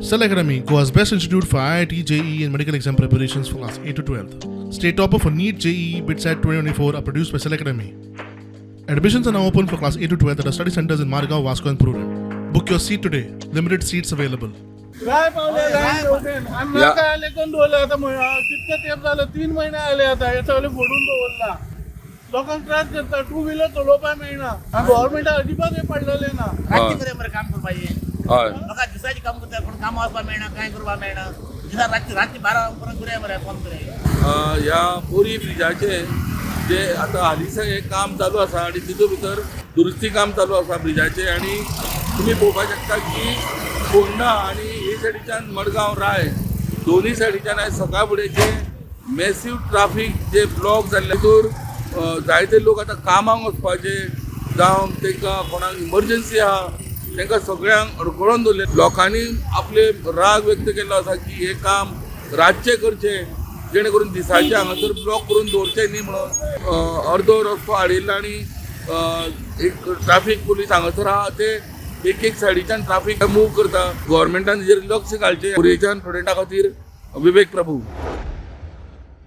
Cell Academy, Goa's best institute for IIT, JEE and medical exam preparations for class 8 to 12th. State topper for NEET, JEE, BITSAT 2024 are produced by Cell Academy. Admissions are now open for class 8 to 12th at our study centers in Margao, Vasco and Purun. Book your seat today. Limited seats available. काय पावले अण्णा काय आले कोण डोले आता कितकं तेप झालं 3 महिने आले आता याच्यावाले फोडून डोलला लोकांना त्रास करता टू व्हीलर चलोवपाक मेळना आणि गव्हर्नमेंट अजिबात हे पडलेले ना रातची मरे काम करपा पाहिजे लोकांना दिसाची काम करता पण काम वचपाक मेळना काय करपाक मेळना दिसा रातची 12 पर्यंत घुरे मरे फोन करे ह्या बोरी ब्रिजाचे जे आता हालीसर हे काम चालू आसा आणि तितून भितर दुरुस्ती काम चालू आसा ब्रिजाचे आणि तुम्ही पळोवपाक शकता की फोंडा आणि हे सायडीच्यान मडगांव राय दोन्ही सायडीच्यान आयज सकाळ फुडेंचे मॅसिव ट्राफीक जे ब्लॉक जाल्ले तर जायते लोक आतां कामाक वचपाचे जावं तांकां कोणाक इमर्जन्सी आहा तांकां सगळ्यांक अडखळून दवरले लोकांनी आपले राग व्यक्त केल्लो आसा की हे काम रातचे करचे जेणे करून दिसाचे हांगासर ब्लॉक करून दवरचे न्ही म्हणून अर्दो रस्तो हाडिल्लो आनी एक ट्राफीक पुलीस हांगासर आहा ते एक सायडीच्यान ट्राफीक मूव करता गव्हर्मेंटान हेजेर लक्ष घालचें पुरेच्यान स्टुडंटा खातीर विवेक प्रभू.